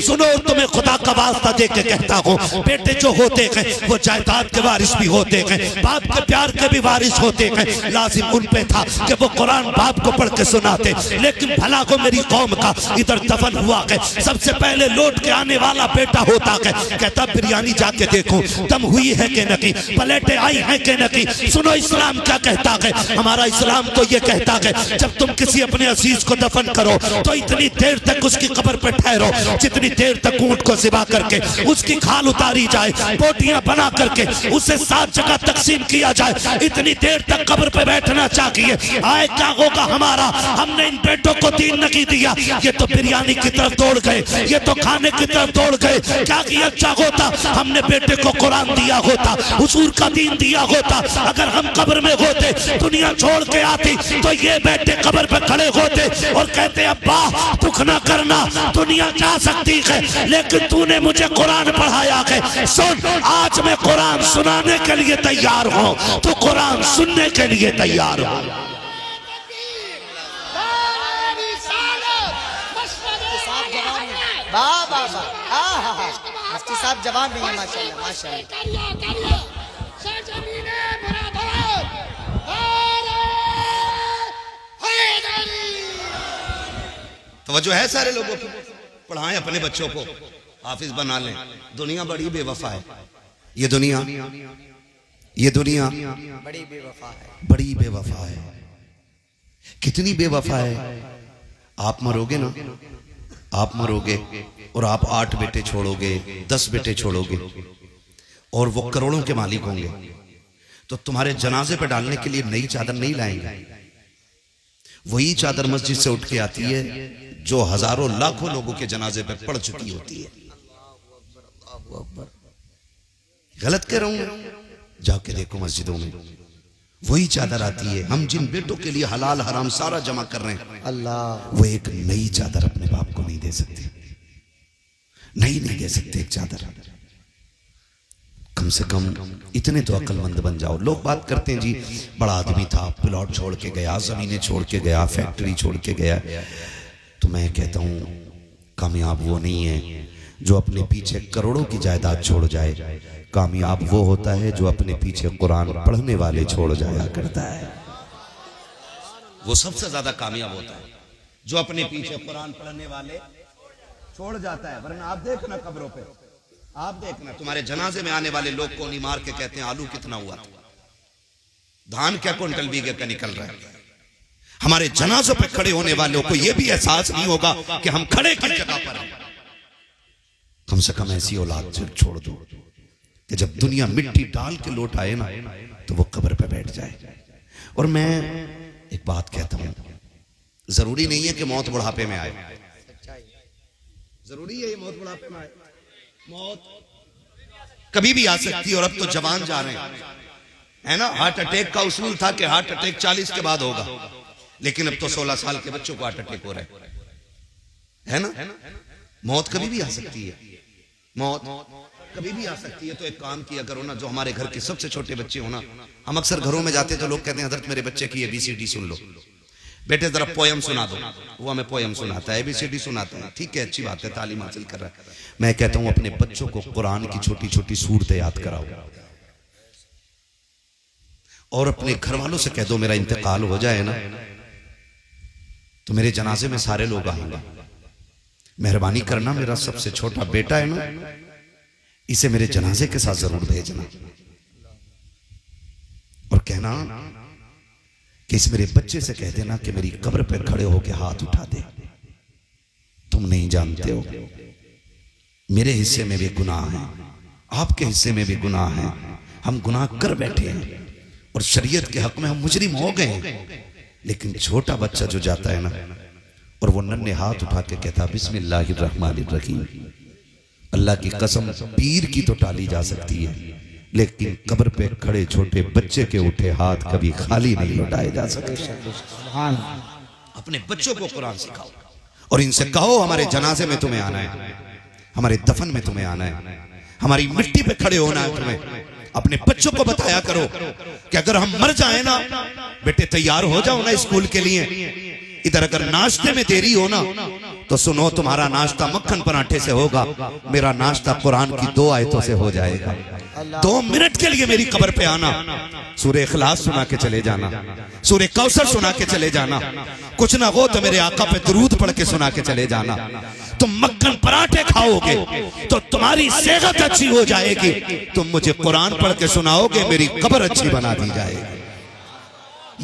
सुनो तुम्हें खुदा का वास्ता दे के कहता हूँ, बेटे जो होते हैं वो जायदाद के वारिस भी होते हैं, बाप के प्यार के भी वारिस होते हैं। लाजिम उन पे था कि वो कुरान बाप को पढ़ के सुनाते, लेकिन भला को मेरी कौम का इधर दफन हुआ है, सबसे पहले लौट के आने वाला बेटा होता है। कहता बिरयानी जाके देखो दम हुई है कि नहीं, प्लेटें आई हैं कि नहीं। सुनो इस्लाम क्या कहता है, हमारा इस्लाम तो ये कहता है जब तुम किसी अपने अजीज को दफन करो तो इतनी देर तक उसकी कब्र पे ठहरो जितनी देर तक ऊंट को ज़िबा करके उसकी खाल उतारी जाए, बोटियां बना करके उसे 7 जगह तकसीम किया जाए, इतनी देर तक कब्र पे बैठना चाहिए। आए क्या होगा हमारा, हमने इन बेटों को दीन नहीं दिया, ये तो बिरयानी की तरफ दौड़ गए, ये तो खाने की तरफ दौड़ गए। क्या किया अच्छा होता हमने बेटे को कुरान दिया होता, हुजूर का दीन दिया होता। अगर हम कब्र में होते, दुनिया छोड़ के आती, तो ये बेटे कब्र पे खड़े होते और कहते अब्बा दुख ना करना, दुनिया जा सकती है लेकिन तूने मुझे कुरान पढ़ाया है। सुन आज मैं कुरान सुनाने के लिए तैयार हूँ, तो कुरान सुनने के लिए तैयार हो। मुफ्ती साहब जवाब नहीं है माशाल्लाह माशाल्लाह। तवज्जो है सारे लोगों की, पढ़ाएं अपने बच्चों को, हाफिज बना लें। दुनिया बड़ी बेवफा है, ये दुनिया बड़ी बेवफा है, बड़ी बेवफा है। कितनी बेवफा है, आप मरोगे ना, आप मरोगे और आप 8 बेटे छोड़ोगे, 10 बेटे छोड़ोगे और वो करोड़ों के मालिक होंगे, तो तुम्हारे जनाजे पे डालने के लिए नई चादर नहीं लाएंगे। वही चादर मस्जिद से उठ के आती है जो हजारों लाखों लोगों के जनाजे पे पड़ चुकी होती है। गलत कह रहा हूं, जाके देखो मस्जिदों में वही चादर आती है। हम जिन बेटों के लिए हलाल हराम सारा जमा कर रहे हैं, अल्लाह वो एक नई चादर अपने बाप को नहीं दे सकते, नहीं दे सकते एक चादर। कम से कम इतने तो अक्लमंद बन जाओ। लोग बात करते हैं जी बड़ा आदमी था, प्लॉट छोड़ के गया, जमीनें छोड़ के गया, फैक्ट्री छोड़ के गया, तो मैं कहता हूं कामयाब वो नहीं है जो अपने पीछे करोड़ों की जायदाद छोड़ जाए, कामयाब वो होता है जो अपने पीछे कुरान पढ़ने वाले छोड़ जाया करता है। वो सबसे ज्यादा कामयाब होता है जो अपने पीछे कुरान पढ़ने वाले छोड़ जाता है। वरना आप देखना कब्रों पे, आप देखना तुम्हारे जनाजे में आने वाले लोग को नहीं मार के कहते हैं आलू कितना हुआ, धान क्या क्विंटल बीघे का निकल रहा है। हमारे जनाजों पे खड़े होने वालों को यह भी एहसास नहीं होगा कि हम खड़े किस जगह पर हैं। कम से कम ऐसी औलाद छोड़ दो कि जब दुनिया मिट्टी डाल के लौट आए ना तो वो कब्र पे बैठ जाए। और मैं एक बात कहता हूं, जरूरी नहीं है कि मौत बुढ़ापे में आए, जरूरी है ये मौत बुढ़ापे में आए, मौत कभी भी आ सकती है। और अब तो जवान जा रहे हैं, है ना। हार्ट अटैक का उसूल था कि हार्ट अटैक 40 के बाद होगा, लेकिन अब तो 16 साल के बच्चों को हार्ट अटैक हो रहा है ना। मौत कभी भी आ सकती है, मौत कभी भी आ सकती है। तो एक काम किया करो ना, जो हमारे घर के सबसे छोटे बच्चे हो ना, हम अक्सर घरों में जाते तो लोग कहते हैं हजरत मेरे बच्चे की ABCD सुन लो, बेटे जरा पोयम सुना दो। वो हमें पोयम सुनाता है, ABCD सुनाता है, ठीक है अच्छी बात है, तालीम हासिल कर रहा है। मैं कहता हूं अपने बच्चों को कुरान की छोटी छोटी सूरतें याद कराओ और अपने घर वालों से कह दो मेरा इंतकाल हो जाए ना तो मेरे जनाजे में सारे लोग आएंगे, मेहरबानी करना मेरा सबसे छोटा बेटा है ना, इसे मेरे जनाजे के साथ जरूर भेजना और कहना कि इस मेरे बच्चे से कह देना कि मेरी कब्र पर खड़े होकर हाथ उठा दे। तुम नहीं जानते हो मेरे हिस्से में भी गुनाह है, आपके हिस्से में भी गुनाह है, हम गुनाह कर बैठे हैं और शरीयत के हक में हम मुजरिम हो गए हैं। लेकिन छोटा बच्चा जो जाता है ना और वो नन्हे हाथ उठा के कहता बिस्मिल्लाहिर्रहमानिर्रहीम, अल्लाह की कसम पीर की तो टाली जा सकती है, लेकिन कब्र पे खड़े छोटे बच्चे के उठे हाथ कभी खाली नहीं लौटाए जा सकते। अपने बच्चों को कुरान सिखाओ और इनसे कहो हमारे जनाजे में तुम्हें आना है, हमारे दफन में तुम्हें आना है, हमारी मिट्टी पे खड़े होना है तुम्हें। अपने बच्चों को बताया करो कि अगर हम मर जाए ना बेटे तैयार हो जाओ ना स्कूल के लिए, इधर अगर नाश्ते में देरी हो ना तो सुनो, तुम्हारा नाश्ता मक्खन पराठे से होगा, मेरा नाश्ता कुरान की 2 आयतों से हो जाएगा। 2 मिनट के लिए मेरी कब्र पे आना, सूरह इखलास सुना के चले जाना, सूरह कौसर सुना के चले जाना, कुछ ना हो तो मेरे आका पे दुरूद पढ़ के सुना के चले जाना। तुम मक्खन पराठे खाओगे तो तुम्हारी सेहत अच्छी हो जाएगी, तुम मुझे कुरान पढ़ के सुनाओगे, मेरी कब्र अच्छी बना दी जाएगी।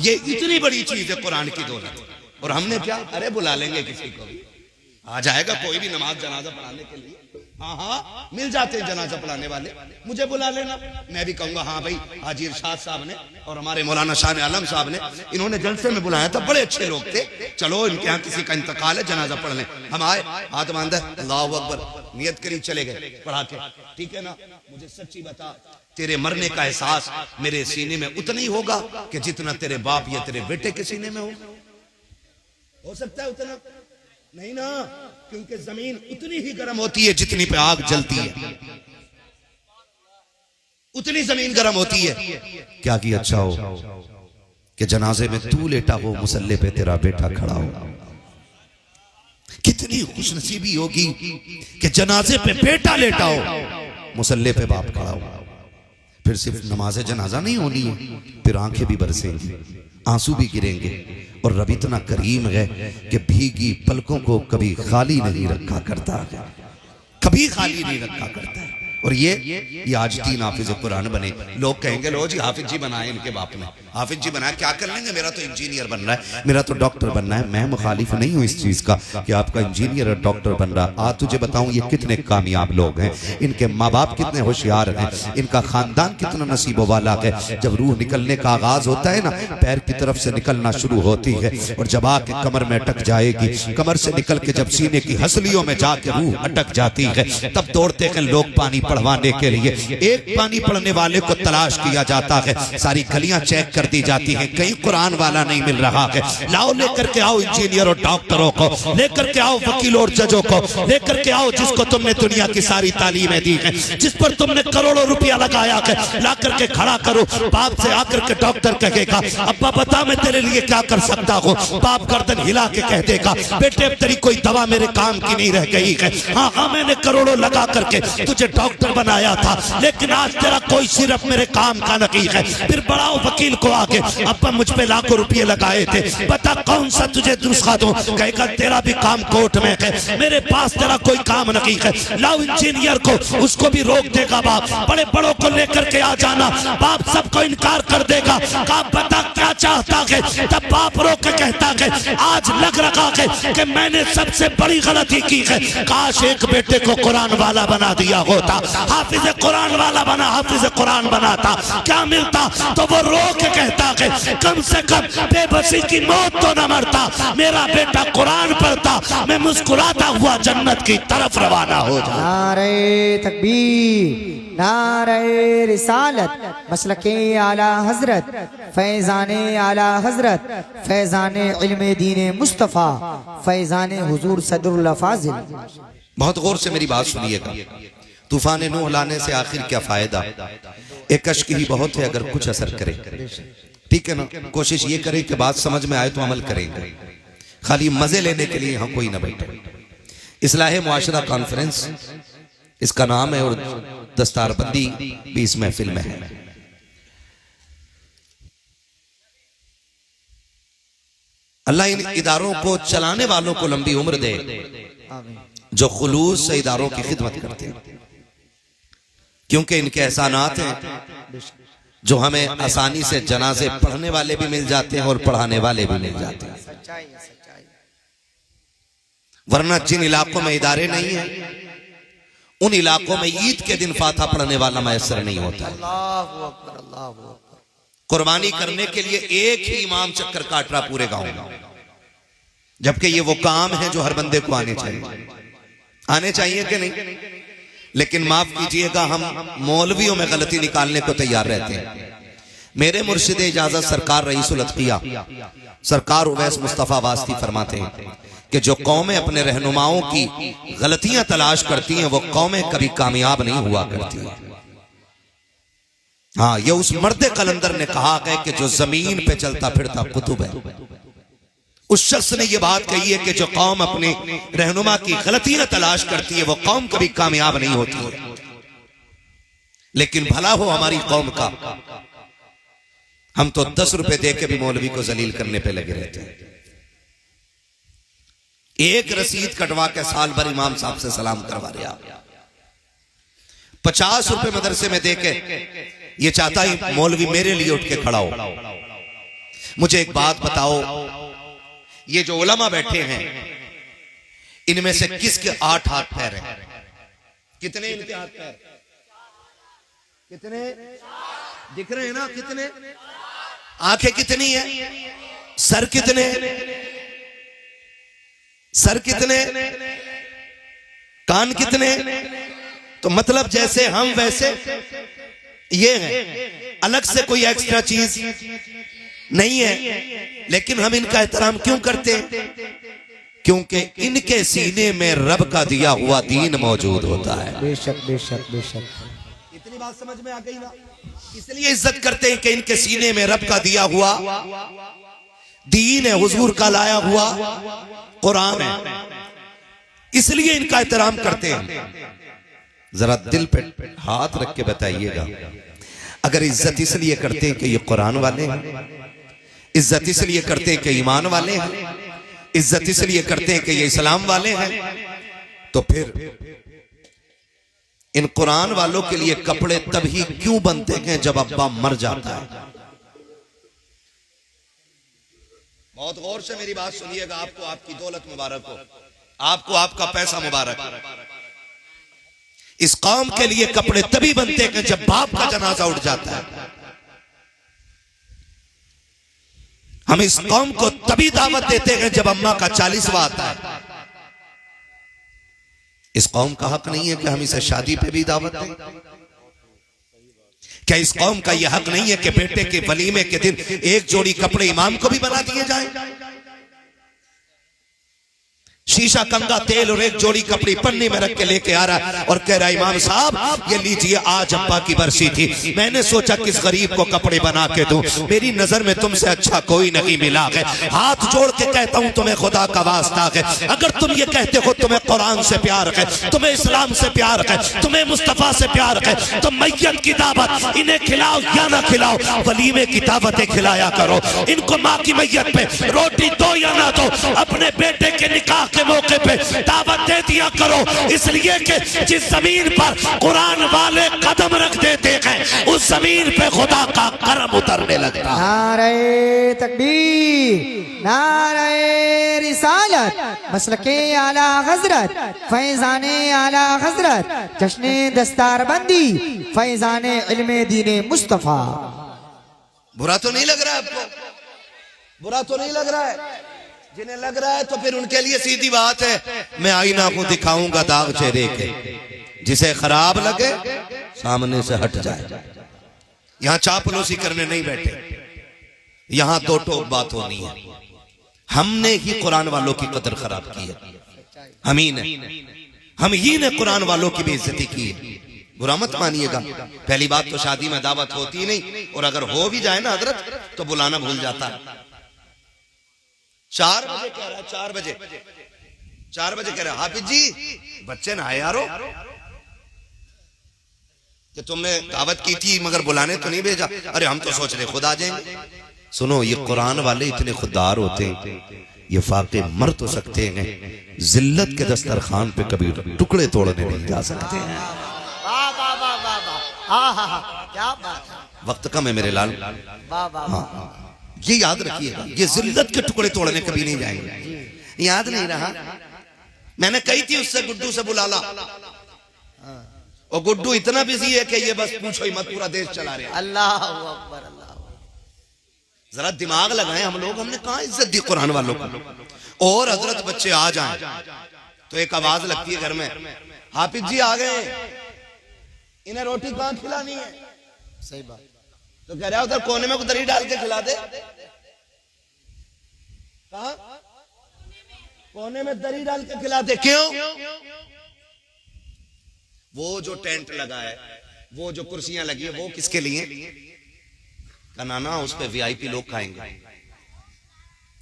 ये इतनी बड़ी चीज है कुरान की दौलत। और हमने क्या, अरे बुला लेंगे किसी को, आ जाएगा कोई भी नमाज जनाजा पढ़ाने के लिए। हाँ हाँ, मिल जाते हैं जनाजा पढ़ाने वाले, मुझे बुला लेना, मैं भी कहूंगा हाँ भाई हाजी इरशाद साहब ने और हमारे मौलाना शाह आलम साहब ने, इन्होंने जलसे में बुलाया था, बड़े अच्छे लोग थे, चलो इनके यहाँ किसी का इंतकाल है, जनाजा पढ़ लें। हम आए, हाथ बांधा, अल्लाहु अकबर, नियत करी, चले गए पढ़ा के। ठीक है ना, मुझे सच्ची बता, तेरे मरने का एहसास मेरे सीने में उतना ही होगा कि जितना तेरे बाप या तेरे बेटे के सीने में हो सकता है उतना नहीं ना, क्योंकि जमीन उतनी ही गर्म होती है जितनी पे आग जलती है, उतनी जमीन गर्म होती है। क्या कि अच्छा हो कि जनाजे में तू लेटा हो, मुसल्ले पे तेरा बेटा खड़ा हो। कितनी खुशनसीबी होगी कि जनाजे पे बेटा लेटा हो, मुसल्ले पे बाप खड़ा हो। फिर सिर्फ नमाज जनाजा नहीं होनी है, फिर आंखें भी बरसेंगी, आंसू भी गिरेंगे। और रब इतना करीम है कि भीगी पलकों को कभी खाली नहीं रखा करता है, कभी खाली नहीं रखा करता है। और ये आज 3 हाफिज कुरान बने। लोग कहेंगे लो जी हाफिज जी बनाए इनके बाप ने, हाफिज जी बनाया, क्या कर लेंगे, मेरा तो इंजीनियर बनना है, मेरा तो डॉक्टर बनना है। मैं मुखालिफ नहीं हूँ इस चीज का कि आपका इंजीनियर और डॉक्टर बन रहा। आज तुझे बताऊं ये कितने कामयाब लोग हैं, इनके माँ बाप कितने होशियार हैं, इनका खानदान कितना नसीबों वाला है। जब रूह निकलने का आगाज होता है ना, पैर की तरफ से निकलना शुरू होती है और जब आके कमर में अटक जाएगी, कमर से निकल के जब सीने की हसलियों में जाके रूह अटक जाती है, तब दौड़ते हैं लोग पानी पढ़वाने के लिए। एक पानी पढ़ने वाले को तलाश किया जाता है, सारी गलियां चेक कर दी जाती हैं, कहीं कुरान वाला नहीं मिल रहा है। लाओ लेकर के आओ इंजीनियर और डॉक्टरों को, लेकर के आओ वकीलों और जजों को, लेकर के आओ जिसको तुमने दुनिया की सारी तालीमें दी है, जिस पर तुमने करोड़ों रुपया लगाया है, ला करके खड़ा करो। बाप से आकर के डॉक्टर कहेगा अब्बा बता मैं तेरे लिए क्या कर सकता हूँ, बाप गर्दन हिला के कह देगा बेटे अब तेरी कोई दवा मेरे काम की नहीं रह गई है। हाँ हाँ, मैंने करोड़ों लगा करके तुझे डॉक्टर बनाया था, लेकिन आज तेरा कोई सिर्फ मेरे काम का नहीं है। फिर बढ़ाओ वकील को आगे, अब्बा मुझ पे लाखों रुपए लगाए थे, बता कौन सा तुझे नुस्खा दूं, कहेगा तेरा भी काम कोर्ट में है, मेरे पास तेरा कोई काम नहीं है। लाओ इंजीनियर को, उसको भी रोक देगा बाप, बड़े बड़ों को लेकर के आ जाना, बाप सबको इनकार कर देगा। का बता क्या चाहता है, तब बाप रोक के कहता है आज लग रहा है कि मैंने सबसे बड़ी गलती की है, काश एक बेटे को कुरान वाला बना दिया होता, हाफिज कुरान वाला बना, हाफिज कुरान बनाता, क्या मिलता। तो वो रो के कहता है कम से कम बेबसी की मौत तो न मरता, मेरा बेटा कुरान पढ़ता, मैं मुस्कुराता हुआ जन्नत की तरफ रवाना हो जाता। नारे तकबीर, नारे रिसालत, मसलके आला हजरत, फैजाने आला हजरत, फैजाने इल्मे दीने मुस्तफ़ा, फैजाने हुजूर सदरुल फाजिल। बहुत गौर से मेरी बात सुनिएगा। तूफान नूह लाने से आखिर क्या फायदा, एक अश्क ही बहुत है अगर कुछ असर करे। ठीक है ना, कोशिश ये करें कि बात समझ में आए तो अमल करेंगे, खाली मजे लेने के लिए यहाँ कोई ना बैठे। इस्लाह मुआशरा कॉन्फ्रेंस इसका नाम है और दस्तारबंदी भी इस महफिल में है। अल्लाह इन इदारों को चलाने वालों को लंबी उम्र दे जो खुलूस से इदारों की खिदमत करते हैं, क्योंकि इनके एहसानात हैं जो हमें आसानी से जनाजे पढ़ने वाले भी मिल जाते हैं और पढ़ाने वाले भी मिल जाते हैं। वरना जिन इलाकों में इदारे नहीं है, उन इलाकों में ईद के दिन फातिहा पढ़ने वाला मैसर नहीं होता है। कुर्बानी करने के लिए एक ही इमाम चक्कर काट रहा पूरे गांव में, जबकि ये वो काम है जो हर बंदे को आने चाहिए। आने चाहिए कि नहीं? लेकिन माफ कीजिएगा, हम मौलवियों में गलती निकालने को तैयार रहते हैं। मेरे मुर्शिद इजाजत सरकार रईसुल अत्किया सरकार उवैस मुस्तफा वास्ती फरमाते हैं कि जो कौमें अपने रहनुमाओं की गलतियां तलाश करती हैं वो कौमें कभी कामयाब नहीं हुआ करती। हाँ, ये उस मर्द कलंदर ने कहा है कि जो जमीन पे चलता फिरता कुतुब है, उस शख्स ने यह बात कही है कि जो कौम अपने रहनुमा की गलतियां तलाश करती है वो कौम कभी कामयाब नहीं होती है। लेकिन भला हो हमारी कौम का, हम तो 10 रुपए दे के भी मौलवी को जलील करने पे लगे रहते हैं। एक रसीद कटवा के साल भर इमाम साहब से सलाम करवा रहे आप, 50 रुपए मदरसे में दे के ये चाहता ही मौलवी मेरे लिए उठ के खड़ा हो। मुझे एक बात बताओ, ये जो उलमा बैठे हैं इनमें से किसके 8 हाथ पैर हैं? कितने इनके हाथ पैर? कितने दिख रहे हैं ना? कितने? आंखें कितनी है? सर कितने? सर कितने? कान कितने? तो मतलब जैसे हम वैसे ये हैं, अलग से कोई एक्स्ट्रा चीज नहीं है। लेकिन हम इनका एहतराम क्यों करते हैं? क्योंकि इनके सीने में रब का दिया हुआ दीन मौजूद होता है। बेशक बेशक बेशक। इतनी बात समझ में आ गई ना? इसलिए इज्जत करते हैं कि इनके सीने में रब का दिया हुआ दीन है, हुजूर का लाया हुआ कुरान है, इसलिए इनका एहतराम करते हैं। जरा दिल पे हाथ रख के बताइएगा, अगर इज्जत इसलिए करते हैं कि ये कुरान वाले हैं, इज्जत इसलिए करते हैं कि ईमान वाले हैं, इज्जत इसलिए करते हैं कि ये इस्लाम वाले हैं, तो फिर इन कुरान वालों के लिए कपड़े तभी क्यों बनते हैं जब अब्बा मर जाता है? बहुत गौर से मेरी बात सुनिएगा। आपको आपकी दौलत मुबारक हो, आपको आपका पैसा मुबारक। इस कौम के लिए कपड़े तभी बनते हैं जब बाप का जनाजा उठ जाता है। हम इस कौम को तभी दावत देते हैं जब अम्मा का 40वां आता है। इस कौम का हक नहीं है कि हम इसे शादी पे भी दावत दें? क्या इस कौम का यह हक नहीं है कि बेटे के वलीमे के दिन एक जोड़ी कपड़े इमाम को भी बना दिए जाएं? शीशा, कंगा, तेल और एक जोड़ी कपड़ी पन्नी में रख के लेके आ रहा है और कह रहा है इमाम साहब ये लीजिए, आज अब्बा की बरसी थी, मैंने सोचा किस गरीब को कपड़े बना के दूं, मेरी नजर में तुमसे अच्छा कोई नहीं मिला है। हाथ जोड़ के कहता हूं तुम्हें खुदा का वास्ता है, अगर तुम ये कहते हो तुम्हें कुरान से प्यार है, तुम्हें इस्लाम से प्यार है, तुम्हें मुस्तफा से प्यार है, तो मैयत की दावत इन्हें खिलाओ या ना खिलाओ, वलीमे की दावतें खिलाया करो। इनको माँ की मैयत पे रोटी दो या ना दो, अपने बेटे के निकाह के मौके पे दावत दे दिया करो, इसलिए कि जिस जमीन पर कुरान वाले कदम रख देते हैं उस जमीन पे खुदा का करम उतरने लगता है। नारे तकबीर, नारे रिसालत, मसलके आला हजरत, फैजाने आला हजरत, जश्ने दस्तारबंदी, फैजाने इल्मे दीने मुस्तफा। बुरा तो नहीं लग रहा है आपको? बुरा तो नहीं लग रहा है? जिन्हें लग रहा है तो फिर उनके लिए सीधी बात है, मैं आईना को दिखाऊंगा दाग चेहरे के, जिसे खराब लगे सामने से हट जाए। यहां चापलूसी करने नहीं बैठे, यहां दो टोक बात होनी है। हमने ही कुरान वालों की कदर खराब की है, हम ही ने कुरान वालों की बेइज्जती की है। बुरा मत मानिएगा। पहली बात तो शादी में दावत होती नहीं, और अगर हो भी जाए ना हजरत तो बुलाना भूल जाता है। 4 बजे कह रहा है, 4 बजे 4 बजे कह रहा है हाफिज जी बच्चे ना आए यारो, कि तुमने दावत की थी मगर बुलाने तो नहीं भेजा। अरे हम तो सोच रहे खुद आ जाएंगे। सुनो, ये कुरान वाले इतने खुददार होते हैं, ये फाके मर तो सकते हैं, जिल्लत के दस्तरखान पे कभी टुकड़े तोड़ने नहीं जा सकते हैं। क्या बात है, वक्त कम है मेरे लाल। हाँ, ये याद रखिएगा, ये जिल्लत के टुकड़े तोड़ने कभी नहीं जाएंगे। याद नहीं रहा? मैंने कही थी उससे गुड्डू से बुला ला, और गुड्डू इतना बिजी है कि ये बस पूछो ही मत, पूरा देश चला रहे। अल्लाह अकबर, अल्लाह। जरा दिमाग लगाएं हम लोग, हमने कहाँ इज्जत दी कुरान वालों को। और हजरत बच्चे आ जाएं तो एक आवाज लगती है घर में, हाफिज जी आ गए, इन्हें रोटी कहाँ खिलानी है? सही बात। तो कह रहा है उधर कोने में दही डाल के खिला दे। कहाँ? कोने में दही डाल के खिला दे। क्यों? वो जो टेंट लगा है, वो जो कुर्सियां लगी है, वो किसके लिए? का नाना उस पे वीआईपी लोग खाएंगे।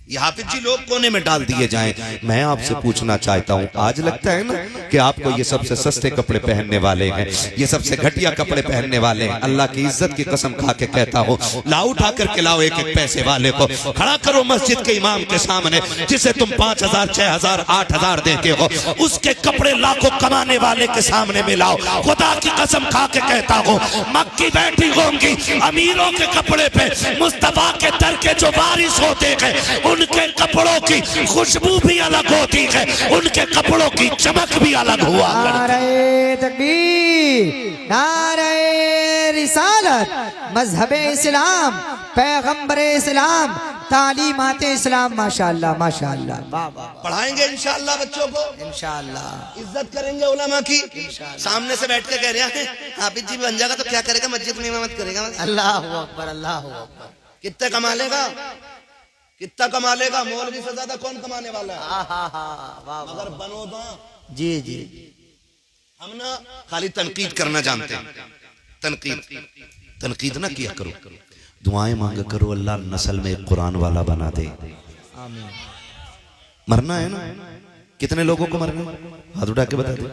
ये हाफिज जी लोग कोने में डाल दिए जाएं। मैं आपसे पूछना चाहता हूं, आज लगता है ना कि आपको ये सबसे सस्ते कपड़े पहनने वाले हैं, ये सबसे घटिया कपड़े पहनने वाले हैं। अल्लाह की इज्जत की कसम खा के कहता हूं, लाओ उठा करके लाओ एक एक पैसे वाले को, खड़ा करो मस्जिद के इमाम के सामने, जिसे तुम 5,000 6,000 8,000 देते हो, उसके कपड़े लाखों कमाने वाले के सामने में लाओ। खुदा की कसम खा के कहता हूं, मक्की बैठी होंगी अमीरों के कपड़े पे, मुस्तफा के दर के जो वारिस होते हैं उनके कपड़ों की खुशबू भी अलग होती है, उनके कपड़ों की चमक भी अलग हुआ करती है। नारे तकबीर, नारे रिसालत, मजहबे इस्लाम, पैगंबरे इस्लाम, तालीमाते इस्लाम। माशाअल्लाह माशाअल्लाह। पढ़ाएंगे इंशाअल्लाह बच्चों को, इंशाअल्लाह इज्जत करेंगे उलमा की। सामने से बैठ के कह रहे हैं हाफिज जी बन जाएगा तो क्या करेगा, मस्जिद में इमामत करेगा। अल्लाहु अकबर, अल्लाहु अकबर। कितना कमा लेगा, कितना कमा लेगा, मौलवी से ज्यादा कौन कमाने वाला है। मगर बनो तो जी जी, हम ना खाली तनकीद करना जानते हैं, तनकीद ना किया करो, दुआएं मांगा करो, अल्लाह नस्ल में एक कुरान वाला बना दे। आमीन। मरना है ना, कितने लोगों को मरना है, हाथ उठा के बता दे।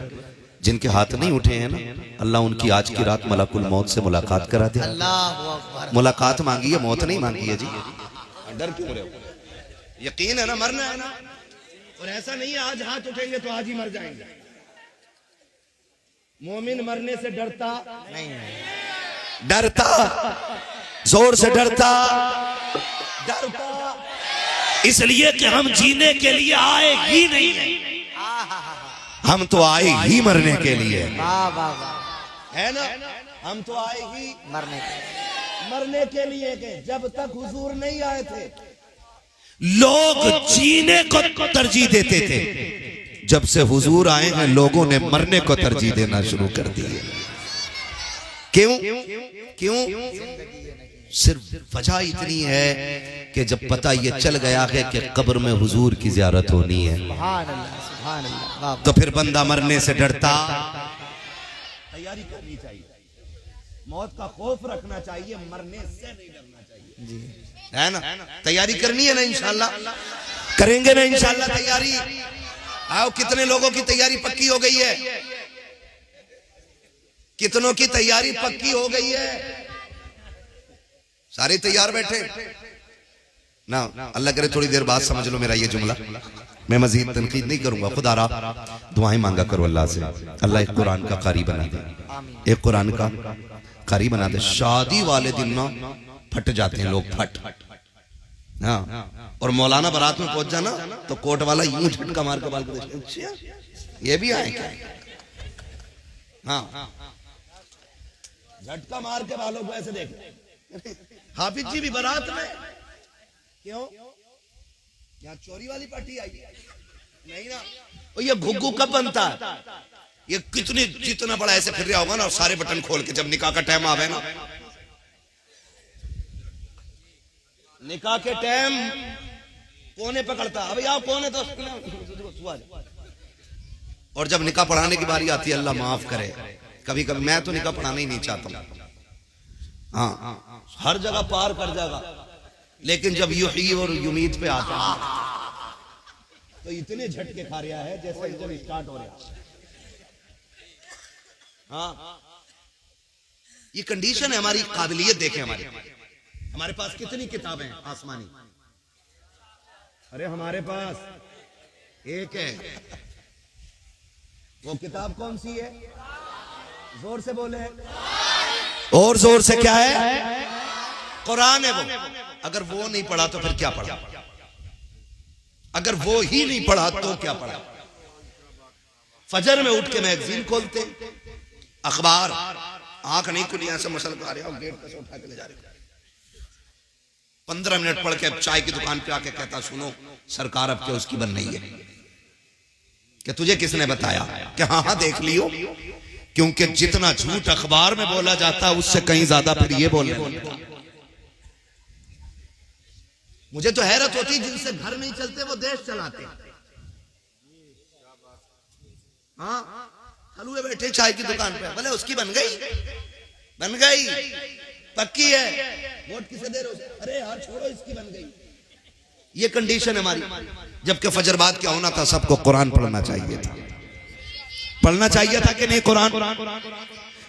जिनके हाथ नहीं उठे हैं ना, अल्लाह उनकी आज की रात मलकुल मौत से मुलाकात करा दे। अल्लाहु अकबर। मुलाकात मांगी है, मौत नहीं मांगी है जी। डर क्यों रहे हो, यकीन है ना, मरना है ना। और ऐसा नहीं है आज हाथ उठेंगे तो आज ही मर जाएंगे। मोमिन मरने से डरता नहीं, डरता, जोर से डरता, इसलिए कि हम जीने के लिए आए ही नहीं है, हम तो आए ही मरने के लिए। वाह वाह वाह, है ना, हम तो आए ही मरने के लिए के। जब तक हुजूर नहीं आए थे लोग जीने को तरजीह देते थे, जब से हुजूर आए हैं लोगों ने मरने को तरजीह देना शुरू कर दी है। क्यों क्यों? सिर्फ वजह इतनी है कि जब पता ये चल गया है कि कब्र में हुजूर की जियारत होनी है, सुभान अल्लाह, सुभान अल्लाह। तो फिर बंदा मरने से डरता। तैयारी करनी चाहिए, मौत का खौफ रखना चाहिए, मरने से नहीं डरना चाहिए जी, है ना। तैयारी करनी है ना, इंशाल्लाह करेंगे ना, इंशाल्लाह तैयारी। आओ, कितने लोगों की तैयारी पक्की हो गई है, कितनों की तैयारी पक्की हो गई है, सारे तैयार बैठे ना। अल्लाह करे थोड़ी देर बाद समझ लो मेरा ये जुमला, मैं मजीद तनकीद नहीं करूंगा। खुदा रहा दुआएं मांगा करो अल्लाह से, अल्लाह एक कुरान का कारी बना दे, एक कुरान का कारी बना दे। शादी वाले दिन ना फट जाते हैं लोग, फट। हाँ, और मौलाना बारात में पहुंच जाना तो कोट वाला यूं झटका मार के बाल को देखते, ये भी आए क्या? हाँ, झटका मार के बालों को ऐसे देख। हाफिज जी भी बारात में, क्यों? यहाँ चोरी वाली पार्टी आई नहीं ना। और ये घुग्गू कब बनता है? ये कितनी जितना बड़ा ऐसे फिर रहा होगा ना, और सारे बटन खोल के जब निकाह का टाइम आवे ना, निकाह के टाइम कोने पकड़ता, अबे आओ कोने तो। और जब निकाह पढ़ाने की बारी आती है, अल्लाह माफ करे, कभी कभी मैं तो निकाह पढ़ाना ही नहीं चाहता हूं। हाँ, हर जगह पार कर जाएगा, लेकिन जब युही और युमीद पे आता है तो इतने झटके खा रहा है जैसे जब स्टार्ट हो रहा। हाँ, ये कंडीशन है हमारी। काबिलियत देखें, हमारे पास कितनी किताबें हैं आसमानी। अरे हमारे पास एक है, वो किताब कौन सी है? जोर से बोले, और जोर से क्या है? कुरान है वो। अगर वो नहीं पढ़ा तो फिर क्या पढ़ा? अगर वो ही नहीं पढ़ा तो क्या पढ़ा? फजर में उठ के मैगजीन खोलते, अखबार, आंख नहीं खुली, ऐसे मसल खा रहे हो, गेट पे उठा के ले जा रहे हो। 15 मिनट पढ़ के अब चाय की दुकान पे आके कहता, सुनो सरकार अब क्या उसकी बन रही है? कि तुझे किसने बताया? कि हाँ हाँ देख लियो, क्योंकि जितना झूठ अखबार में बोला जाता है उससे कहीं ज्यादा फिर ये बोल रहे। मुझे तो हैरत होती, जिनसे घर नहीं चलते वो देश चलाते। हाँ, हलुए बैठे चाय की दुकान पे, बोले उसकी बन गई, पक्की है, वोट किसे दे रहे हो? अरे यार छोड़ो, इसकी बन गई। ये कंडीशन है हमारी। जबकि फजर बाद क्या होना था, सबको कुरान पढ़ना चाहिए था। पढ़ना चाहिए था कि नहीं? कुरान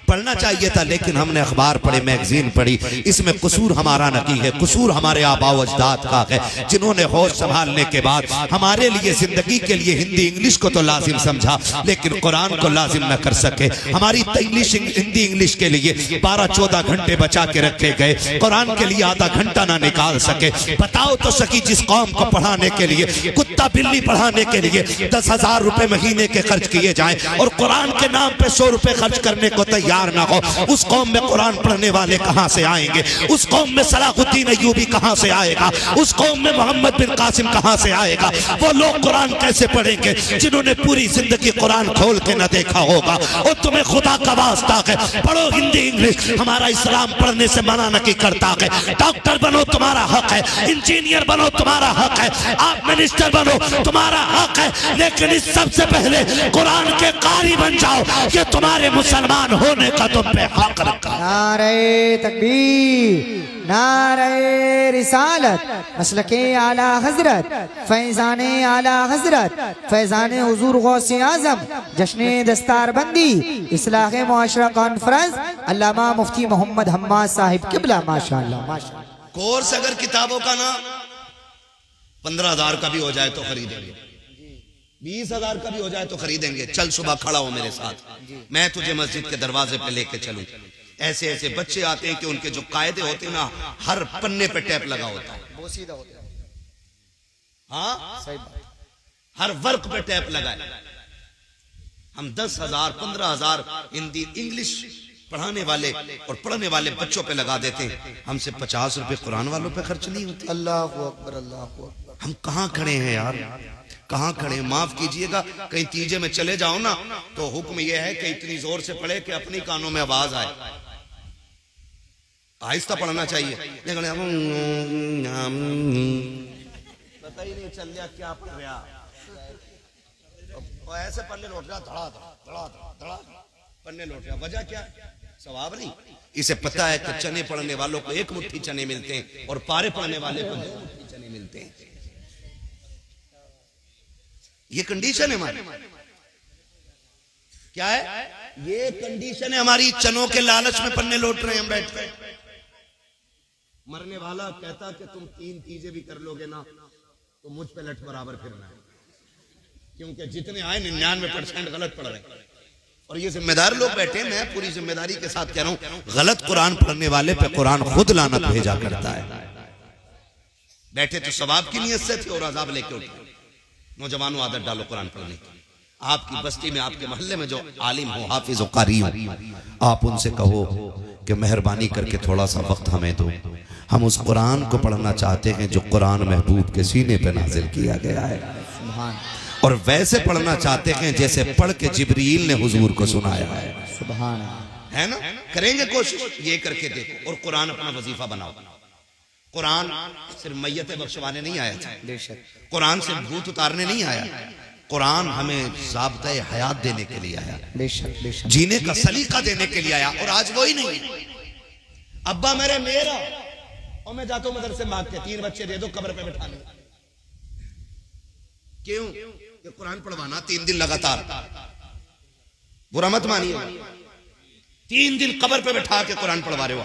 पढ़ना चाहिए था, लेकिन हमने अखबार पढ़े, मैगजीन पढ़ी। इसमें कसूर हमारा नहीं है, कसूर हमारे आबा व अजदाद का है, जिन्होंने होश संभालने के बाद हमारे लिए जिंदगी के लिए हिंदी इंग्लिश को तो लाजिम समझा, लेकिन कुरान को लाजिम न कर सके। हमारी हिंदी इंग्लिश के लिए 12-14 घंटे बचा के रखे गए, कुरान के लिए आधा घंटा ना निकाल सके। बताओ तो सकी, जिस कौम को पढ़ाने के लिए, कुत्ता बिल्ली पढ़ाने के लिए 10,000 रुपए महीने के खर्च किए जाए और कुरान के नाम पे 100 रुपए खर्च करने को तैयार ना हो, उस कौम में कुरान पढ़ने वाले कहां से आएंगे? उस कौम में सलाहुद्दीन अय्यूबी कहां से आएगा? उस कौम में मोहम्मद बिन कासिम कहां से आएगा? वो लोग कुरान कैसे पढ़ेंगे जिन्होंने पूरी जिंदगी कुरान खोल के न देखा होगा? और तुम्हें खुदा का वास्ता है, पढ़ो हिंदी इंग्लिश। हमारा इस्लाम पढ़ने से मना नहीं करता है। डॉक्टर बनो तुम्हारा हक है, इंजीनियर बनो तुम्हारा हक है, आप मिनिस्टर बनो तुम्हारा हक है, लेकिन इस सबसे पहले कुरान के कारी बन जाओ। ये तुम्हारे मुसलमान होने का तुम पे हक रखा। नारे तकबीर, नारे रिसालत, मसलके आला हजरत, फैजाने आला हजरत, फैजाने हुजूर गौसे आजम, जश्ने दस्तारबंदी, इस्लाह मुआशरा कॉन्फ्रेंस, अल्लामा मुफ्ती मोहम्मद हम्माद साहिब किबला। माशाअल्लाह माशाअल्लाह। कोर्स अगर किताबों का ना 15,000 का भी हो जाए तो खरीदेंगे, 20,000 का भी हो जाए तो खरीदेंगे। चल सुबह खड़ा हो मेरे साथ, मैं तुझे मस्जिद के दरवाजे पे लेके चलूं। ऐसे ऐसे बच्चे आते हैं कि उनके जो कायदे होते हैं ना, हर पन्ने पे टैप लगा होता है, वो सीधा होता है। हाँ सही बात। हर वर्क पे टैप लगा है। हम 10,000 15,000 हिंदी इंग्लिश पढ़ाने वाले और पढ़ने वाले बच्चों पे लगा देते हैं, हमसे 50 रुपए कुरान वालों पे खर्च नहीं होते। अल्लाह अकबर, अल्लाह अकबर। हम कहाँ खड़े हैं यार, कहाँ खड़े? माफ कीजिएगा, कहीं तीजे में चले जाओ ना तो हुक्म यह है कि इतनी जोर से पढ़े कि अपनी कानों में आवाज आए। आहिस्ता पढ़ना चाहिए, लेकिन पता ही नहीं चल गया क्या पढ़ रहा। तो ऐसे पन्ने लौट रहा, धड़ा धड़ा धड़ा धड़ा पन्ने लौट रहा। वजह क्या? सवाब नहीं। इसे पता है कि चने पढ़ने वालों को 1 मुट्ठी चने मिलते हैं और पारे पढ़ने वाले को 2 मुट्ठी चने मिलते हैं। ये कंडीशन है हमारी। क्या है? ये कंडीशन है हमारी। चनों के लालच में पन्ने लौट रहे हैं हम बैठ कर। मरने वाला कहता कि तुम 3 चीजें भी कर लोगे ना तो मुझ पे लठ बराबर फिरना है, क्योंकि जितने आए 99% गलत पढ़ रहे हैं। और ये जिम्मेदार लोग बैठे, मैं पूरी जिम्मेदारी के साथ कह रहा हूं, गलत कुरान पढ़ने वाले पे कुरान खुद लानत भेजा करता है। बैठे तो सवाब की नीयत से थे और अजाब लेके उठे। नौजवानों आदत डालो कुरान पढ़ने की। आपकी बस्ती में, आपके मोहल्ले में जो आलिम हो, हाफिज हो, कारी हो, आप उनसे कहो कि मेहरबानी करके थोड़ा सा वक्त हमें दो। हम उस कुरान को पढ़ना चाहते हैं जो कुरान महबूब के सीने पे नाजिल किया गया है, और वैसे पढ़ना चाहते हैं जैसे पढ़ के जिब्रील ने हुजूर को सुनाया है। सुभान है ना? करेंगे कोशिश, ये करके देखो। और कुरान अपना वजीफा बनाओ। कुरान सिर्फ मैयतें बख्शवाने नहीं आया था, बेशक। कुरान सिर्फ भूत उतारने नहीं आया, कुरान हमें ज़ाब्ता-ए हयात देने के लिए आया, बेशक बेशक। जीने का सलीका देने के लिए आया। और आज वही नहीं। अब्बा मेरा और मैं जाता हूं मदरसे मांग के 3 बच्चे दे दो कब्र पे बैठा लो। क्यों? ये कुरान पढ़वाना 3 दिन लगातार, बुरा मत मानिए। 3 दिन कब्र पे बैठा के कुरान पढ़वा रहे हो।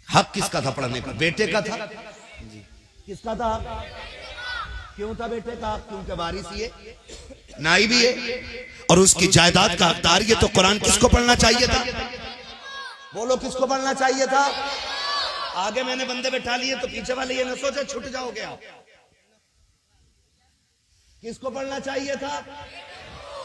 हक किसका था पढ़ने का? बेटे का था। किसका था? क्यों था बेटे का? क्योंकि वारिस ये नाइबी है और उसकी जायदाद का हकदार ये। तो कुरान किसको पढ़ना चाहिए था? बोलो, किसको पढ़ना चाहिए था? आगे मैंने बंदे बैठा लिए तो पीछे वाले ये न सोचे छूट जाओगे आप। किसको पढ़ना चाहिए था?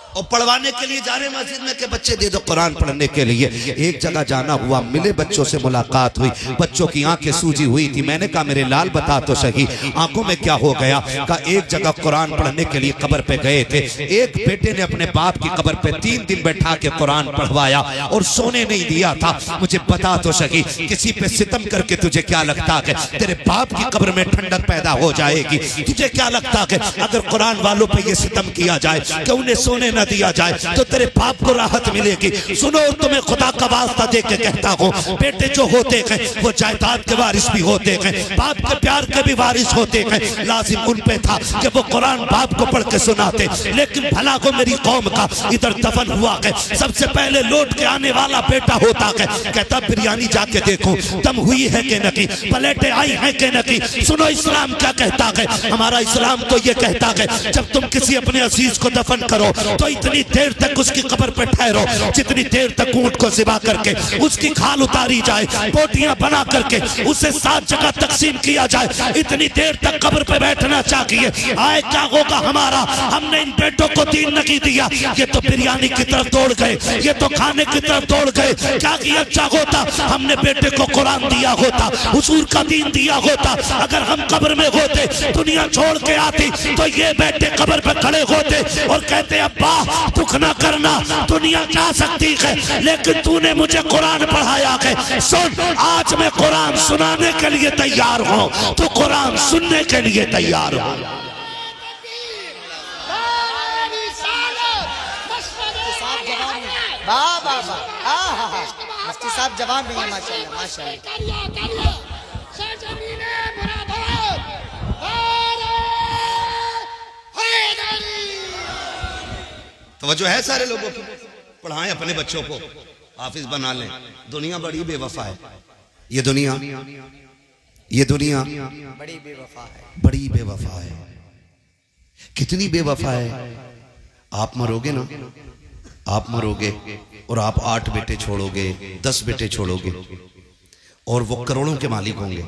और पढ़वाने के लिए जा रहे मस्जिद में के बच्चे दे दो कुरान पढ़ने के लिए। एक जगह जाना हुआ, मिले बच्चों से मुलाकात हुई, बच्चों की आंखें सूजी हुई थी। मैंने कहा मेरे लाल बता तो सही आंखों में क्या हो गया? कहा एक जगह कुरान पढ़ने के लिए कब्र पे गए थे, एक बेटे ने अपने बाप की कब्र पे 3 दिन बैठा के कुरान पढ़वाया और सोने नहीं दिया था। मुझे बता तो सही, किसी पे सितम करके तुझे क्या लगता है तेरे बाप की कब्र में ठंडक पैदा हो जाएगी? तुझे क्या लगता है अगर कुरान वालों पे ये सितम किया जाए कि उन्हें सोने न दिया जाए तो तेरे बाप को राहत मिलेगी। सुनो, तुम्हें खुदा का वास्ता दे के कहता हूँ, बेटे जो होते हैं वो जायदाद के वारिस भी होते हैं, बाप के प्यार के भी वारिस होते हैं। लाजिम उन पे था कि वो कुरान बाप को पढ़ के सुनाते, लेकिन भला को मेरी कौम का इधर दफन हुआ है, सबसे पहले लौट के आने वाला बेटा होता है। कहता बिरयानी जाके देखो दम हुई है कि नहीं, प्लेटें आई हैं कि नहीं। सुनो इस्लाम क्या कहता है, हमारा इस्लाम तो ये कहता है जब तुम किसी अपने अजीज को दफन करो तो इतनी देर तक उसकी कब्र पे ठहरो जितनी देर तक ऊंट को ज़िबा करके उसकी खाल उतारी जाए, बोटियां बना करके उसे 7 जगह तकसीम किया जाए, इतनी देर तक कब्र पे बैठना चाहिए। आए क्या होगा हमारा, हमने इन बेटों को दीन नहीं दिया, ये तो बिरयानी की तरफ दौड़ गए, ये तो खाने की तरफ दौड़ गए। क्या किया अच्छा होता, हमने बेटे को कुरान दिया होता, हुजूर का दीन दिया होता। अगर हम कब्र में होते, दुनिया छोड़ के आती, तो ये बेटे कब्र पे खड़े होते और कहते अब्बा दुख ना करना, दुनिया जा सकती है लेकिन तूने मुझे कुरान पढ़ाया है। सुन, आज मैं कुरान सुनाने के लिए तैयार हूँ, तो कुरान सुनने के लिए तैयार हो। वाह वाह वाह, मुफ्ती साहब जवाब नहीं है, माशाल्लाह माशाल्लाह। तवज्जो है सारे लोगों की, पढ़ाएं अपने बच्चों को, हाफिज बना लें। दुनिया बड़ी बेवफा है, ये दुनिया बड़ी बेवफा है, बड़ी बेवफा है। कितनी बेवफा है, आप मरोगे ना, आप मरोगे और आप 8 बेटे छोड़ोगे, 10 बेटे छोड़ोगे और वो करोड़ों के मालिक होंगे,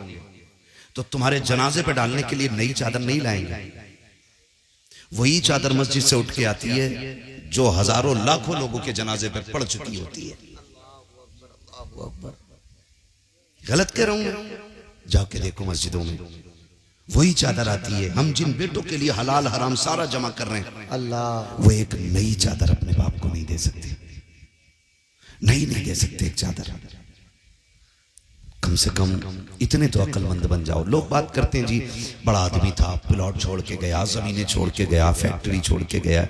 तो तुम्हारे जनाजे पे डालने के लिए नई चादर नहीं लाएंगे। वही चादर मस्जिद से उठ के आती है जो हजारों लाखों लोगों के जनाजे पे पड़ चुकी होती है। गलत कह रहा हूं, जाके देखो मस्जिदों में वही चादर आती है। हम जिन बेटों के लिए हलाल हराम सारा जमा कर रहे हैं, अल्लाह, वो एक नई चादर अपने बाप को नहीं दे सकते, नहीं दे सकते एक चादर। कम से कम इतने तो अक्लमंद बन जाओ। लोग बात करते हैं जी बड़ा आदमी था, प्लॉट छोड़ के गया, जमीनें छोड़ के गया, फैक्ट्री छोड़ के गया।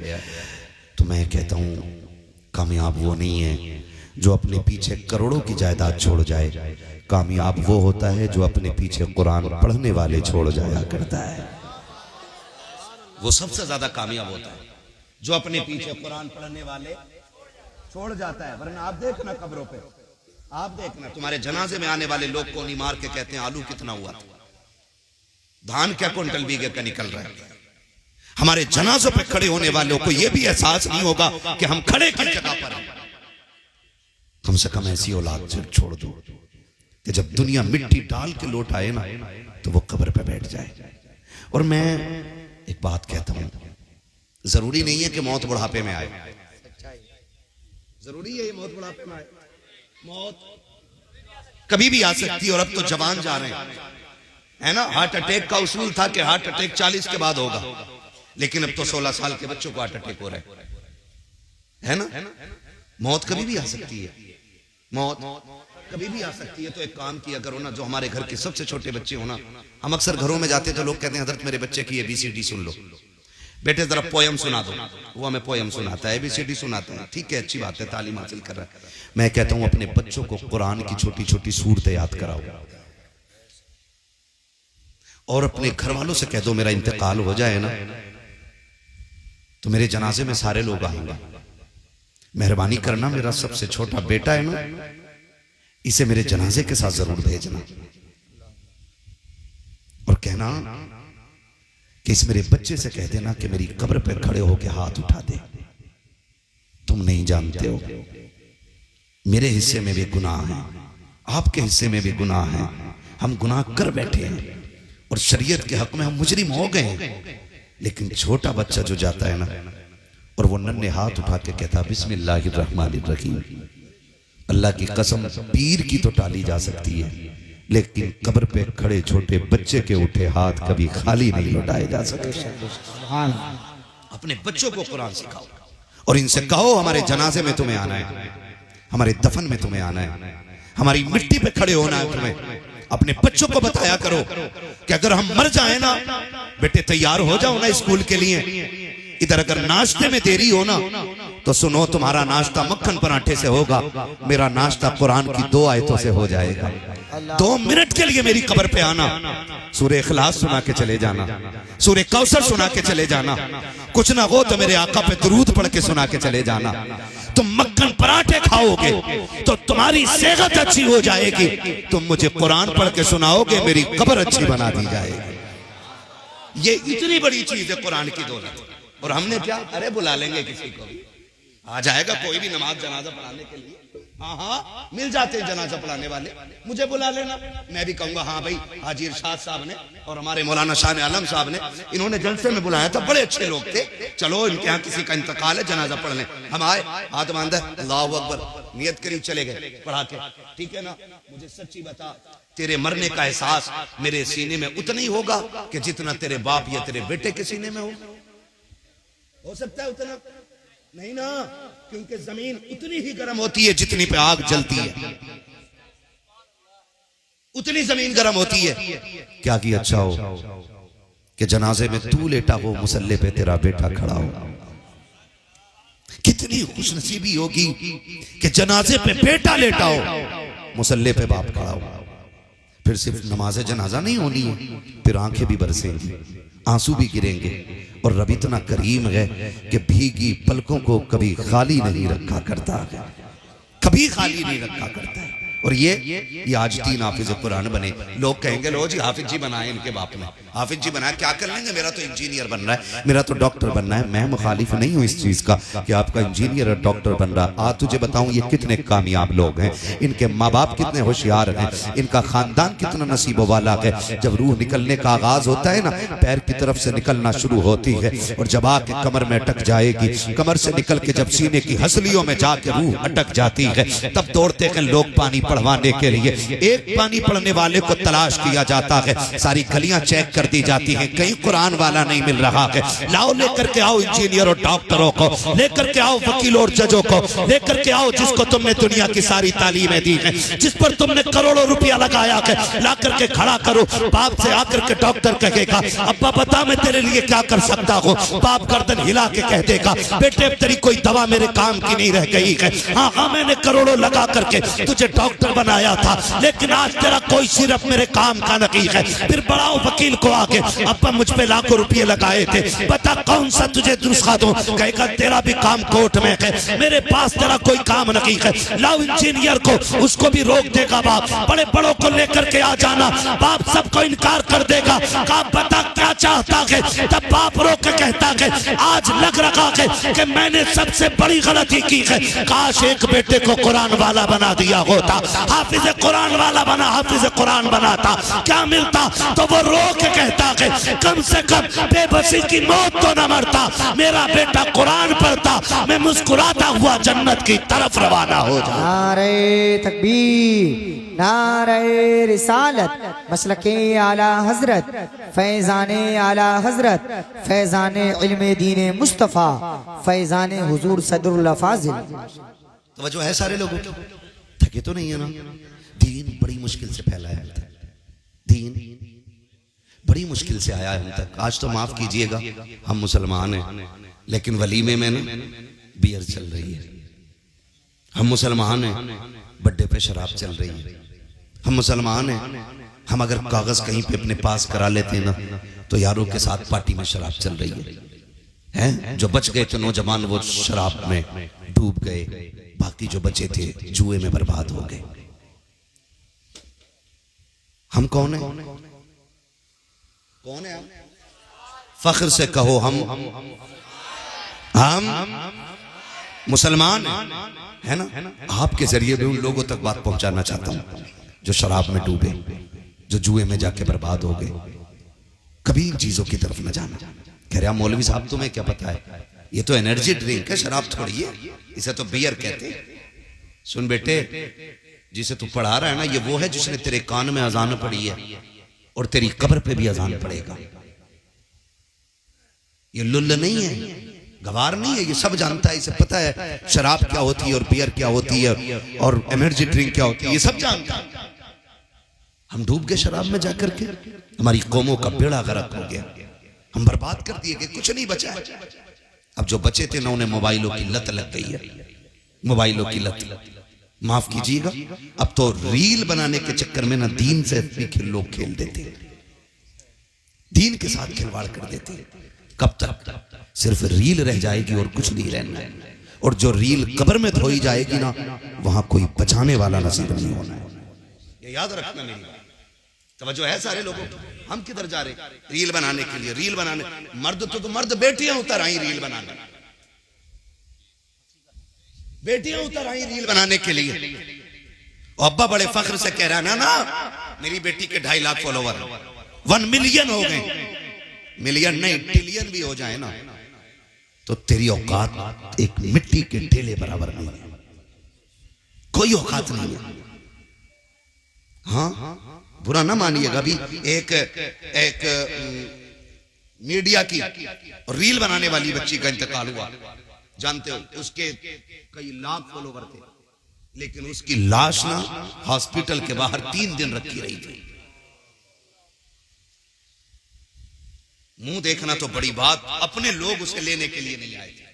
तो मैं कहता हूं कामयाब वो नहीं है जो अपने पीछे करोड़ों की जायदाद छोड़ जाए, कामयाब वो होता है जो अपने पीछे कुरान पढ़ने वाले छोड़ जाया करता है। वो सबसे ज्यादा कामयाब होता है जो अपने पीछे कुरान पढ़ने वाले छोड़ जाता है। वरना आप देखना कब्रों पे, आप देखना तुम्हारे जनाजे में आने वाले लोग को नहीं मार के कहते हैं आलू कितना हुआ, धान क्या क्विंटल बीघे का निकल रहा है। हमारे जनाजों पे खड़े होने वालों को यह भी एहसास नहीं होगा कि हम खड़े किस जगह पर हैं। कम से कम ऐसी औलाद छोड़ दो कि जब दुनिया मिट्टी डाल के लौट आए ना तो वो कब्र पे बैठ जाए। और मैं एक बात कहता हूं, जरूरी नहीं है कि मौत बुढ़ापे में आए, जरूरी है ये मौत बुढ़ापे में आए, मौत कभी भी आ सकती है। और अब तो जवान जा रहे हैं, है ना। हार्ट अटैक का उसूल था कि हार्ट अटैक 40 के बाद होगा, लेकिन अब तो 16 साल के बच्चों को हार्ट अटैक हो रहा है ना। मौत कभी भी आ सकती है, मौत कभी भी आ सकती है। तो एक काम किया करो ना, जो हमारे घर के सबसे छोटे बच्चे हो ना, हम अक्सर घरों में जाते तो लोग कहते हैं हजरत मेरे बच्चे की ABCD सुन लो, बेटे जरा पोयम सुना दो। वो हमें पोयम सुनाता है, ABCD सुनाता है, ठीक है, अच्छी बात है, तालीम हासिल कर रहा है। मैं कहता हूं अपने बच्चों को कुरान की छोटी छोटी सूरतें याद कराओ और अपने घर वालों से कह दो मेरा इंतकाल हो जाए ना तो मेरे जनाजे में सारे लोग आएंगे, मेहरबानी करना मेरा सबसे छोटा बेटा है ना, इसे मेरे जनाजे के साथ जरूर भेजना और कहना कि इस मेरे बच्चे से कह देना कि मेरी कब्र पे खड़े होके हाथ उठा दे। तुम नहीं जानते हो मेरे हिस्से में भी गुनाह है, आपके हिस्से में भी गुनाह है, हम गुनाह कर बैठे हैं और शरीयत के हक में हम मुजरिम हो गए हैं। लेकिन छोटा बच्चा जो जाता है ना और वो नन्हे हाथ उठा के कहता बिस्मिल्लाहिर्रहमानिर्रहीम, अल्लाह की कसम पीर की तो टाली जा सकती है लेकिन कब्र पे खड़े छोटे बच्चे के उठे हाथ कभी खाली नहीं लौटाए जा सकते। अपने बच्चों को कुरान सिखाओ और इनसे कहो हमारे जनाजे में तुम्हें आना है, हमारे दफन में तुम्हें आना है, हमारी मिट्टी पे खड़े होना है तुम्हें। अपने बच्चों को बताया करो कि अगर हम मर जाए ना बेटे तैयार हो जाओ ना स्कूल के लिए, इधर अगर नाश्ते में देरी हो ना तो सुनो, तुम्हारा नाश्ता मक्खन पराठे से होगा, मेरा नाश्ता कुरान की 2 आयतों से हो जाएगा। 2 मिनट के लिए मेरी कब्र पे आना, सूरह इखलास सुना के चले जाना, सूरह कौसर सुना के चले जाना, कुछ ना हो तो मेरे आका पे दुरूद पढ़ के सुना के चले जाना। तुम मक्खन पराठे खाओगे तो तुम्हारी सेहत अच्छी हो जाएगी, तुम मुझे कुरान पढ़ के सुनाओगे, मेरी कब्र अच्छी बना दी जाएगी। ये इतनी बड़ी चीज है कुरान की दौलत। और हमने क्या, अरे बुला लेंगे किसी को, आ जाएगा कोई भी नमाज जनाजा पढ़ाने के लिए। हाँ मिल जाते हैं जनाजा पढ़ाने वाले, मुझे बुला लेना, मैं भी कहूंगा हाँ भाई हाजी इरशाद साहब ने और हमारे मौलाना शाह आलम साहब ने इन्होंने जलसे में बुलाया था, बड़े अच्छे लोग थे, चलो इनके यहाँ किसी का इंतकाल है, जनाजा पढ़ लें। हम आए, हाथ बांधा, अल्लाहु अकबर, नियत करी, चले गए पढ़ा के। ठीक है ना, मुझे सच्ची बता, तेरे मरने का एहसास मेरे सीने में उतना ही होगा कि जितना तेरे बाप या तेरे बेटे के सीने में हो सकता है उतना नहीं ना, क्योंकि जमीन उतनी ही गर्म होती है जितनी पे आग जलती है, उतनी जमीन गर्म होती है। क्या की अच्छा हो कि जनाजे में तू लेटा हो, मुसल्ले पे तेरा बेटा खड़ा हो। कितनी खुशनसीबी होगी कि जनाजे पे बेटा लेटा हो, मुसल्ले पे बाप खड़ा हो। फिर सिर्फ नमाज जनाजा नहीं होनी है, फिर आंखें भी बरसेंगी, आंसू भी गिरेंगे। और रब इतना करीम है कि भीगी पलकों को कभी खाली नहीं रखा करता है, कभी खाली नहीं रखा करता है। और ये आज 3 हाफिज कुरान बने। लोग कहेंगे लो जी हाफिज जी बनाए इनके बाप ने, हाफिज जी बनाया, क्या कर लेंगे, मेरा तो इंजीनियर बन रहा है, मेरा तो डॉक्टर बनना है। मैं मुखालिफ नहीं हूं इस चीज का कि आपका इंजीनियर और डॉक्टर बन रहा। आज तुझे बताऊं ये कितने कामयाब लोग हैं, इनके माँ बाप कितने होशियार हैं, इनका खानदान कितना नसीबों वाला है। जब रूह निकलने का आगाज होता है ना, पैर की तरफ से निकलना शुरू होती है और जब आके कमर में अटक जाएगी, कमर से निकल के जब सीने की हसलियों में जाके रूह अटक जाती है, तब दौड़ते हैं लोग पानी पढ़वाने के लिए। एक पानी पढ़ने वाले को तलाश किया जाता है, सारी गलियां चेक कर दी जाती हैं, कहीं कुरान वाला नहीं मिल रहा है। लाओ लेकर के आओ इंजीनियर और डॉक्टरों को, लेकर के आओ वकील और जजों को, लेकर के आओ जिसको तुमने दुनिया की सारी तालीमें दी है, जिस पर तुमने करोड़ों रुपया लगाया है, ला करके खड़ा करो। बाप से आकर के डॉक्टर कहेगा अब्बा बता मैं तेरे लिए क्या कर सकता हूँ, बाप गर्दन हिला के कह देगा बेटे अब तेरी कोई दवा मेरे काम की नहीं रह गई है। हाँ हाँ मैंने करोड़ों लगा करके तुझे डॉक्टर बनाया था, लेकिन आज तेरा कोई सिर्फ मेरे काम का नहीं है। फिर बढ़ाओ वकील को आके, अब्बा मुझ पे लाखों रुपये लगाए थे, बता कौन सा तुझे नुस्खा दूं। कहेगा तेरा भी काम कोर्ट में है, मेरे पास तेरा कोई काम नहीं है। लाओ इंजीनियर को, उसको भी रोक देगा बाप। बड़े बड़ों को लेकर के आ जाना, बाप सबको इनकार कर देगा। कहा बता क्या चाहता है, तब बाप रोक के कहता है आज लग रहा है कि मैंने सबसे बड़ी गलती की है, काश एक बेटे को कुरान वाला बना दिया होता, हाफिज कुरान वाला बना, हाफिज कुरान बनाता, क्या मिलता। तो वो रो के कहता है कम से कम बेबसी की मौत तो न मरता, मेरा बेटा कुरान पढ़ता, मैं मुस्कुराता हुआ जन्नत की तरफ रवाना हो जाता। नारे तकबीर, नारे रिसालत, मसलके आला हजरत, फैजाने आला हजरत, फैजाने इल्मे दीन मुस्तफ़ा, फैजाने हुजूर सदरुल फाजिल। तो वजह है सारे लोगों की, थके तो नहीं है ना। दीन बड़ी मुश्किल से फैला है हम तक, दीन बड़ी मुश्किल से आया है हम तक। आज तो माफ कीजिएगा हम मुसलमान हैं, लेकिन वलीमे में ना बियर चल रही है। हम मुसलमान हैं, बर्थडे पे शराब चल रही है। हम मुसलमान हैं, हम अगर कागज कहीं पे अपने पास करा लेते हैं ना, तो यारों के साथ पार्टी में शराब चल रही है। जो बच गए थे नौजवान वो शराब में डूब गए, बाकी जो बचे थे जुए में बर्बाद हो गए। हम कौन है, कौन है? फख्र से कहो हम मुसलमान है ना। आपके जरिए भी उन लोगों तक बात पहुंचाना चाहता हूं जो शराब में डूबे, जो जुए में जाके बर्बाद हो गए। कभी इन चीजों की तरफ न जाना। कह रहा मौलवी साहब तुम्हें क्या पता है, ये तो एनर्जी ड्रिंक है, शराब थोड़ी है, इसे तो बियर कहते हैं। सुन बेटे, जिसे तू पढ़ा रहा है ना, ये वो है जिसने तेरे कान में अजान पड़ी है और तेरी कब्र पे भी अजान पड़ेगा। ये लुल्ल नहीं है, गवार नहीं है, ये सब जानता है, इसे पता है शराब क्या होती है और बियर क्या होती है और एनर्जी ड्रिंक क्या होती है, ये सब जानता है। हम डूब गए शराब में जाकर के, हमारी कौमों का बेड़ा गर्क हो गया, हम बर्बाद कर दिए गए, कुछ नहीं बचा है। अब जो बचे थे ना उन्हें मोबाइलों की लत लग गई है, मोबाइलों की लत। माफ कीजिएगा, अब तो रील बनाने के चक्कर में ना दीन से भी लोग खेल देते, दीन के साथ खिलवाड़ कर देते। कब तक? सिर्फ रील रह जाएगी और कुछ नहीं रहना है। और जो रील कब्र में धोई जाएगी ना, वहां कोई बचाने वाला नसीब नहीं होना है। ये याद रखना मेरी बात। तवज्जो है सारे लोगों को? हम किधर जा रहे? रील बनाने के लिए, रील बनाने। मर्द तो मर्द बेटियां उतर आई रील बनाने, बेटियां उतर आई रील बनाने के लिए। और अब्बा बड़े फख्र से कह रहा ना मेरी बेटी के 2.5 लाख फॉलोवर 1 मिलियन हो गए। मिलियन नहीं, ट्रिलियन भी हो जाए ना तो तेरी औकात एक मिट्टी के ढेले बराबर नहीं है, कोई औकात नहीं है। हाँ, बुरा ना मानिएगा। अभी एक मीडिया की रील बनाने वाली बच्ची का इंतकाल हुआ, जानते हो? उसके कई लाख फॉलोवर थे, लेकिन उसकी लाश ना हॉस्पिटल के बाहर 3 दिन रखी रही थी। मुंह देखना तो बड़ी बात, अपने लोग उसे लेने के लिए नहीं आए थे।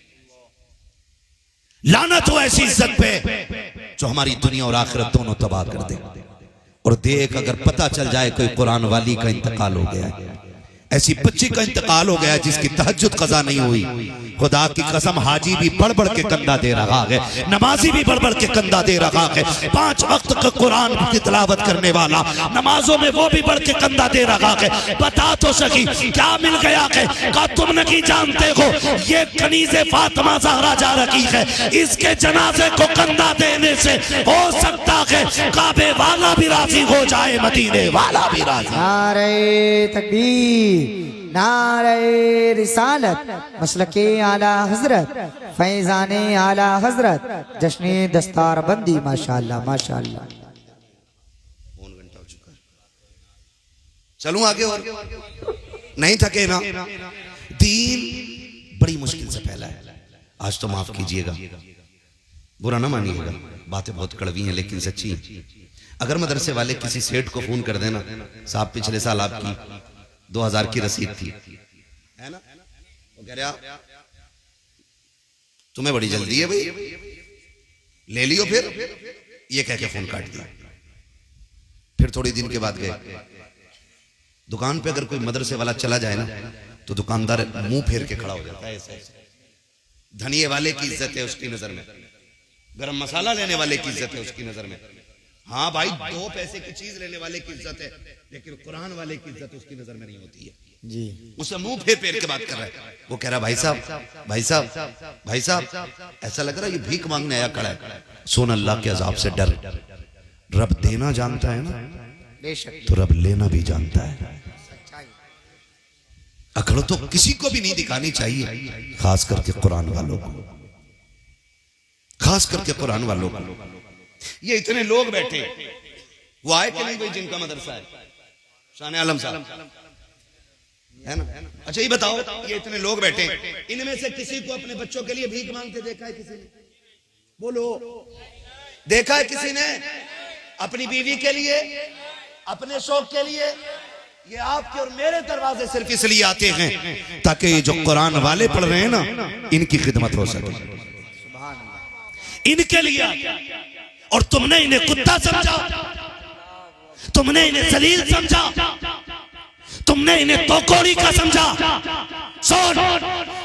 लानत हो ऐसी इज्जत पे जो हमारी दुनिया और आखिरत दोनों तबाह कर दे। और देख, अगर पता चल जाए कोई कुरान वाली का इंतकाल हो गया, ऐसी बच्ची का इंतकाल हो गया जिसकी तहज्जुद कज़ा नहीं हुई, खुदा की कसम हाजी भी बढ़ बढ़ के कंधा दे रहा है, नमाजी भी बढ़ बढ़ के कंधा दे रहा है, 5 वक्त का कुरान की तिलावत करने वाला नमाजों में वो भी बढ़ के कंधा दे रहा है। बता तो सकी क्या मिल गया है? का तुम नहीं जानते हो ये कनीज़े फातिमा ज़हरा जा रही है, इसके जनाजे को कंधा देने से हो सकता है काबे वाला भी राजी हो जाए, मदीने वाला भी राजी। नारे तकबीर, नारे रिसालत, मसलके आला हजरत, फैजाने आला हजरत, जश्ने दस्तार बंदी। माशाअल्लाह माशाअल्लाह। पौन घंटा हो चुका है, चलूं आगे और नहीं थके ना। दीन बड़ी मुश्किल से फैला है। आज तो माफ कीजिएगा, बुरा ना मानिएगा, बातें बहुत कड़वी हैं लेकिन सच्ची हैं। अगर मदरसे वाले किसी सेठ को फोन कर देना, साहब पिछले साल आपकी 2000 की रसीद थी, है ना, वो कह रहा तुम्हें बड़ी जल्दी है भाई, ले लियो, फिर ये कह के फोन काट दिया। फिर थोड़ी दिन के बाद गए दुकान पे, अगर कोई मदरसे वाला चला जाए ना तो दुकानदार मुंह फेर के खड़ा हो जाता है। ऐसे धनिये वाले की इज्जत है उसकी नजर में, गरम मसाला लेने वाले की इज्जत है उसकी नजर में। हाँ भाई, 2 पैसे की चीज लेने वाले की इज्जत है, लेकिन कुरान वाले की इज्जत उसकी नजर में नहीं होती है जी। उसे मुंह फेर फेर के बात कर रहा है। वो कह रहा भाई साहब भाई साहब भाई साहब, ऐसा लग रहा है ये भीख मांगने आया खड़ा है। सुन, अल्लाह के अजाब से डर। रब देना जानता है ना, बेशक, तो रब लेना भी जानता है। अकड़ तो किसी को भी नहीं दिखानी चाहिए, खास करके कुरान वालों को, खास करके कुरान वालों को। ये इतने लोग बैठे, वो आए कि नहीं भाई जिनका मदरसा है? शान आलम साहब है ना? अच्छा ये बताओ, ये इतने लोग बैठे, इनमें से किसी को अपने बच्चों के लिए भीख मांगते देखा है किसी ने? बोलो, देखा है किसी ने? अपनी बीवी के लिए, अपने शौक के लिए? ये आपके और मेरे दरवाजे सिर्फ इसलिए आते हैं ताकि ये जो कुरान वाले पढ़ रहे हैं ना, इनकी खिदमत हो सके, इनके लिए। और तुमने इन्हें कुत्ता समझा, तुमने इन्हें जलील समझा, तुमने इन्हें तोकोड़ी का समझा। सुन,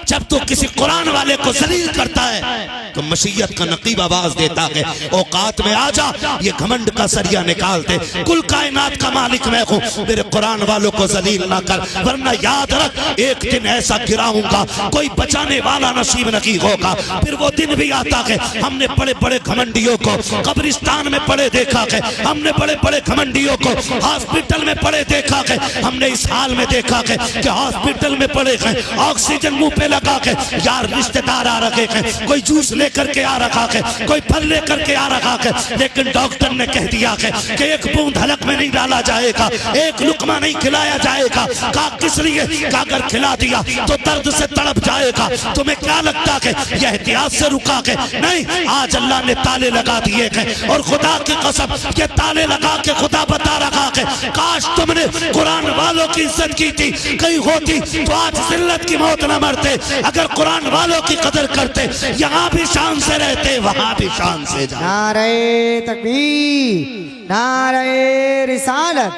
जब तू किसी कुरान वाले को जलील करता है तो मशीयत का नकीब आवाज देता है, औकात में आ जा, ये घमंड का सरिया निकाल दे, कुल कायनात का मालिक मैं हूँ, मेरे कुरान वालों को जलील ना कर, वरना याद रख एक दिन ऐसा गिराऊंगा कोई बचाने वाला नसीब नहीं होगा। फिर वो दिन भी आता है, हमने बड़े बड़े घमंडियों को कब्रिस्तान में पड़े देखा है, हमने बड़े बड़े घमंडियों को हॉस्पिटल में पड़े देखा है, हमने इस हाल में देखा है कि हॉस्पिटल में पड़े हैं, ऑक्सीजन मुंह पे लगा के, यार रिश्तेदार आ रखे हैं, कोई जूस लेकर के आ रखा है, कोई फल लेकर के आ रखा है, लेकिन डॉक्टर ने कह दिया है कि एक बूंद हलक में नहीं डाला जाएगा, एक लुकमा नहीं खिलाया जाएगा। कहा किस लिए? कहा अगर खिला दिया तो दर्द से तड़प जाएगा। तुम्हें क्या लगता है यह एहतियात से रुका है? नहीं, आज अल्लाह ने ताले लगा दिए हैं, और खुदा की कसम ये ताले लगा के खुदा बता रहा है, काश तुमने कुरान वालों की की इज्जत की थी, कहीं होती तो आज जिल्लत की मौत न मरते। अगर कुरान वालों की कदर करते, यहाँ भी शान से रहते, वहां भी शान से जाते। नारे तकबीर, नारे रिसालत,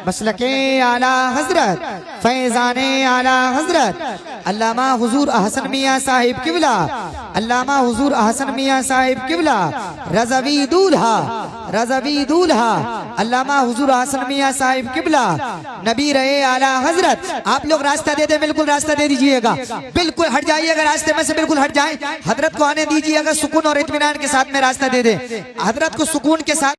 मसलके आला हजरत, फैजाने आला हजरत अल्लामा हुजूर अहसन मियाँ साहिब किबला, अल्लामा हुजूर अहसन मियाँ साहिब किबला, रज़वी दूल्हा, रज़वी दूल्हा अल्लामा हुजूर अहसन मियाँ साहिब किबला, नबी रहे आला हजरत। आप लोग रास्ता दे दे, बिल्कुल रास्ता दे दीजिएगा, बिल्कुल हट जाइएगा रास्ते में से, बिल्कुल हट जाए। हजरत को आने दीजिएगा, सुकून और इत्मीनान के साथ में रास्ता दे दे, हजरत को सुकून के साथ।